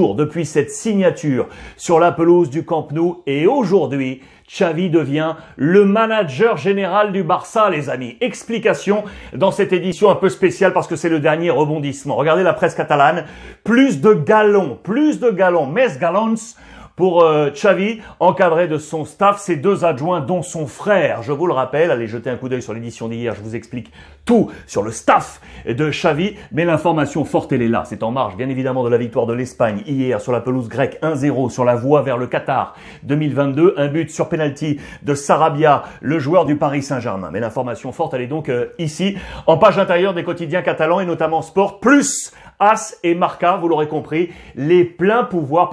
depuis cette signature sur la pelouse du Camp Nou et aujourd'hui, Xavi devient le manager général du Barça, les amis. Explication dans cette édition un peu spéciale parce que c'est le dernier rebondissement. Regardez la presse catalane, plus de galons, mes galons pour Xavi, encadré de son staff, ses deux adjoints dont son frère. Je vous le rappelle, allez jeter un coup d'œil sur l'édition d'hier, je vous explique tout sur le staff de Xavi, mais l'information forte elle est là. C'est en marge bien évidemment de la victoire de l'Espagne hier sur la pelouse grecque 1-0 sur la voie vers le Qatar 2022, un but sur penalty de Sarabia, le joueur du Paris Saint-Germain. Mais l'information forte elle est donc ici, en page intérieure des quotidiens catalans et notamment Sport, plus As et Marca, vous l'aurez compris, les pleins pouvoirs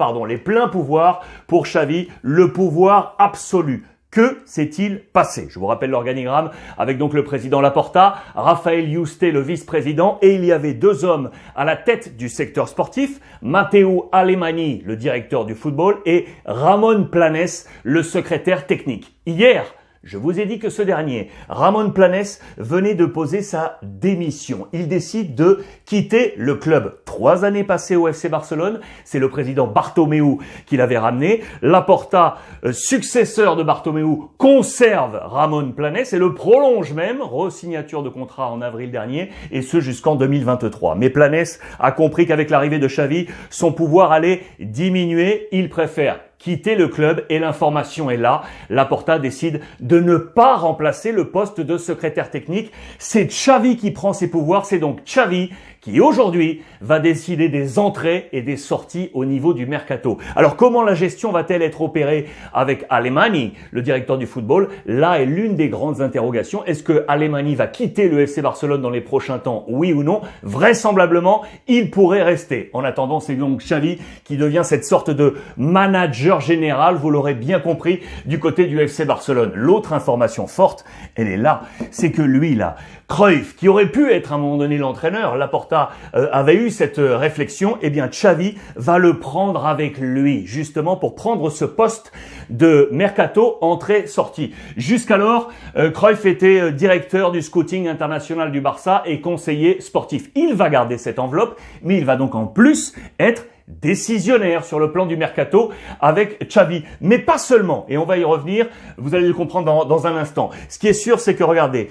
pour Xavi, le pouvoir absolu. Que s'est-il passé? Je vous rappelle l'organigramme avec donc le président Laporta, Rafael Yuste, le vice-président, et il y avait deux hommes à la tête du secteur sportif, Matteo Alemany, le directeur du football, et Ramon Planes, le secrétaire technique. Hier, je vous ai dit que ce dernier, Ramon Planes, venait de poser sa démission. Il décide de quitter le club. 3 années passées au FC Barcelone, c'est le président Bartomeu qui l'avait ramené. Laporta, successeur de Bartomeu, conserve Ramon Planes et le prolonge même, re-signature de contrat en avril dernier, et ce jusqu'en 2023. Mais Planes a compris qu'avec l'arrivée de Xavi, son pouvoir allait diminuer. Il préfère quitter le club et l'information est là. Laporta décide de ne pas remplacer le poste de secrétaire technique. C'est Xavi qui prend ses pouvoirs. C'est donc Xavi qui aujourd'hui va décider des entrées et des sorties au niveau du mercato. Alors comment la gestion va-t-elle être opérée avec Alemany, le directeur du football? Là est l'une des grandes interrogations. Est-ce que Alemany va quitter le FC Barcelone dans les prochains temps? Oui ou non? Vraisemblablement, il pourrait rester. En attendant, c'est donc Xavi qui devient cette sorte de manager général, vous l'aurez bien compris, du côté du FC Barcelone. L'autre information forte, elle est là, c'est que lui là, Cruyff, qui aurait pu être à un moment donné l'entraîneur, Laporta avait eu cette réflexion, eh bien Xavi va le prendre avec lui, justement pour prendre ce poste de mercato entrée-sortie. Jusqu'alors, Cruyff était directeur du scouting international du Barça et conseiller sportif. Il va garder cette enveloppe, mais il va donc en plus être décisionnaire sur le plan du mercato avec Xavi. Mais pas seulement, et on va y revenir, vous allez le comprendre dans un instant. Ce qui est sûr, c'est que regardez,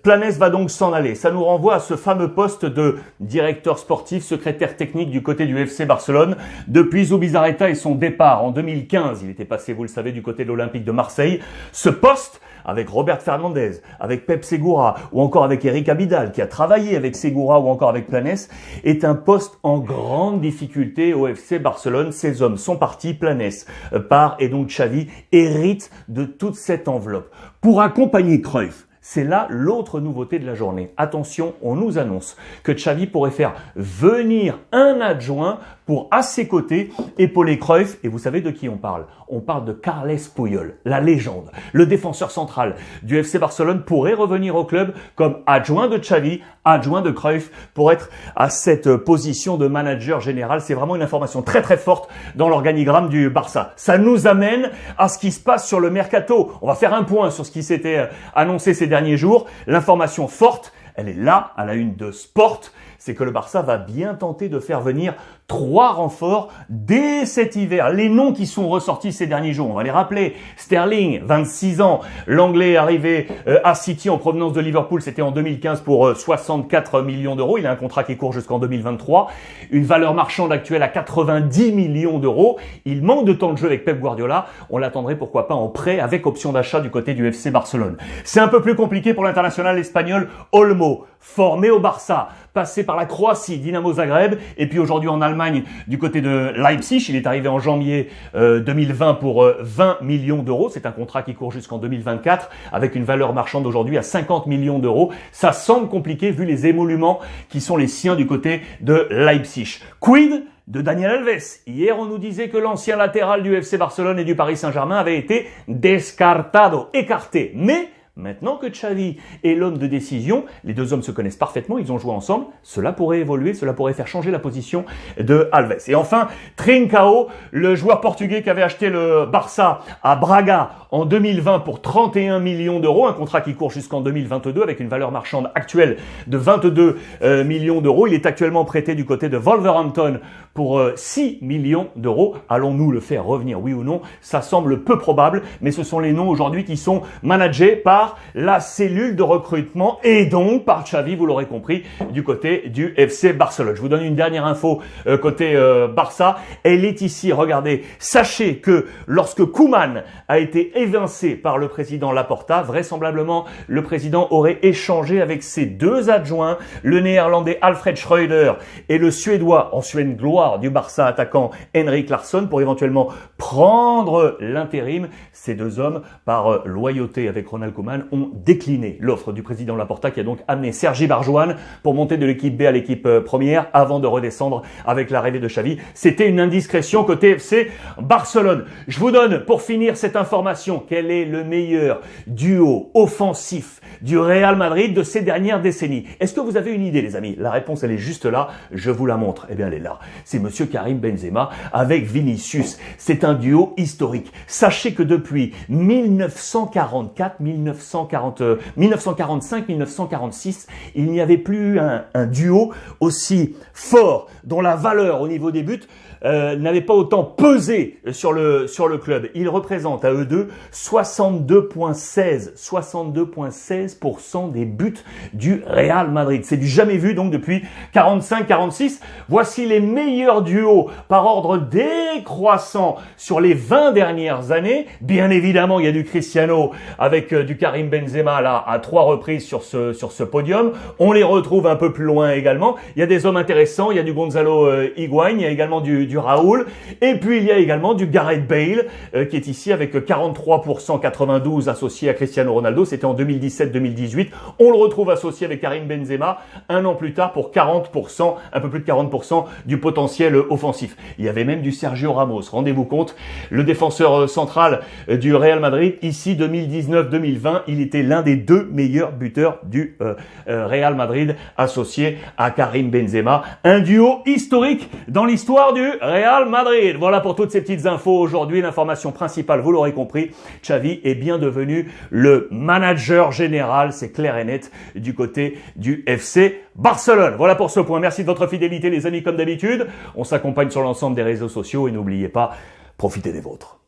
Planes va donc s'en aller. Ça nous renvoie à ce fameux poste de directeur sportif, secrétaire technique du côté du FC Barcelone. Depuis Zubizarreta et son départ en 2015, il était passé, vous le savez, du côté de l'Olympique de Marseille. Ce poste, avec Robert Fernandez, avec Pep Segura ou encore avec Eric Abidal qui a travaillé avec Segura ou encore avec Planes, est un poste en grande difficulté au FC Barcelone. Ces hommes sont partis, Planes part et donc Xavi hérite de toute cette enveloppe. Pour accompagner Cruyff, c'est là l'autre nouveauté de la journée. Attention, on nous annonce que Xavi pourrait faire venir un adjoint pour, à ses côtés, épauler Cruyff. Et vous savez de qui on parle? On parle de Carles Puyol, la légende. Le défenseur central du FC Barcelone pourrait revenir au club comme adjoint de Xavi, adjoint de Cruyff, pour être à cette position de manager général. C'est vraiment une information très très forte dans l'organigramme du Barça. Ça nous amène à ce qui se passe sur le mercato. On va faire un point sur ce qui s'était annoncé ces derniers jours. L'information forte, elle est là, à la une de Sport, c'est que le Barça va bien tenter de faire venir 3 renforts dès cet hiver. Les noms qui sont ressortis ces derniers jours, on va les rappeler. Sterling, 26 ans, l'Anglais arrivé à City en provenance de Liverpool, c'était en 2015 pour 64 millions d'euros. Il a un contrat qui court jusqu'en 2023. Une valeur marchande actuelle à 90 millions d'euros. Il manque de temps de jeu avec Pep Guardiola. On l'attendrait pourquoi pas en prêt avec option d'achat du côté du FC Barcelone. C'est un peu plus compliqué pour l'international espagnol Olmo, formé au Barça, passé par la Croatie, Dinamo Zagreb, et puis aujourd'hui en Allemagne du côté de Leipzig. Il est arrivé en janvier 2020 pour 20 millions d'euros. C'est un contrat qui court jusqu'en 2024 avec une valeur marchande aujourd'hui à 50 millions d'euros. Ça semble compliqué vu les émoluments qui sont les siens du côté de Leipzig. Quid de Daniel Alves? Hier, on nous disait que l'ancien latéral du FC Barcelone et du Paris Saint-Germain avait été descartado, écarté. Mais Maintenant que Xavi est l'homme de décision, les deux hommes se connaissent parfaitement, ils ont joué ensemble, cela pourrait évoluer, cela pourrait faire changer la position de Alves. Et enfin, Trincao, le joueur portugais qui avait acheté le Barça à Braga en 2020 pour 31 millions d'euros, un contrat qui court jusqu'en 2022 avec une valeur marchande actuelle de 22 millions d'euros. Il est actuellement prêté du côté de Wolverhampton pour 6 millions d'euros. Allons-nous le faire revenir, oui ou non? Ça semble peu probable, mais ce sont les noms aujourd'hui qui sont managés par la cellule de recrutement et donc par Xavi, vous l'aurez compris, du côté du FC Barcelone. Je vous donne une dernière info côté Barça. Elle est ici, regardez. Sachez que lorsque Koeman a été évincé par le président Laporta, vraisemblablement le président aurait échangé avec ses deux adjoints, le néerlandais Alfred Schreuder et le suédois, ancienne gloire du Barça attaquant Henrik Larsson, pour éventuellement prendre l'intérim. Ces deux hommes, par loyauté avec Ronald Koeman, ont décliné l'offre du président Laporta qui a donc amené Sergi Barjuan pour monter de l'équipe B à l'équipe première avant de redescendre avec l'arrivée de Xavi. C'était une indiscrétion côté FC Barcelone. Je vous donne pour finir cette information quel est le meilleur duo offensif du Real Madrid de ces dernières décennies. Est-ce que vous avez une idée, les amis? La réponse, elle est juste là. Je vous la montre. Eh bien, elle est là. C'est monsieur Karim Benzema avec Vinicius. C'est un duo historique. Sachez que depuis 1945-1946, il n'y avait plus un duo aussi fort dont la valeur au niveau des buts n'avait pas autant pesé sur le club. Ils représentent à eux deux 62,16% des buts du Real Madrid. C'est du jamais vu donc depuis 45-46. Voici les meilleurs duos par ordre décroissant sur les 20 dernières années. Bien évidemment, il y a du Cristiano avec du Karim Benzema là à 3 reprises sur ce podium. On les retrouve un peu plus loin également. Il y a des hommes intéressants. Il y a du Gonzalo Higuaín, il y a également du Raoul, et puis il y a également du Gareth Bale qui est ici avec 43%, 92 associé à Cristiano Ronaldo. C'était en 2017-2018. On le retrouve associé avec Karim Benzema un an plus tard pour 40%, un peu plus de 40% du potentiel offensif. Il y avait même du Sergio Ramos. Rendez-vous compte, le défenseur central du Real Madrid, ici 2019-2020, il était l'un des 2 meilleurs buteurs du Real Madrid associé à Karim Benzema. Un duo historique dans l'histoire du Real Madrid. Voilà pour toutes ces petites infos aujourd'hui. L'information principale, vous l'aurez compris, Xavi est bien devenu le manager général, c'est clair et net, du côté du FC Barcelone. Voilà pour ce point. Merci de votre fidélité, les amis, comme d'habitude. On s'accompagne sur l'ensemble des réseaux sociaux et n'oubliez pas, profitez des vôtres.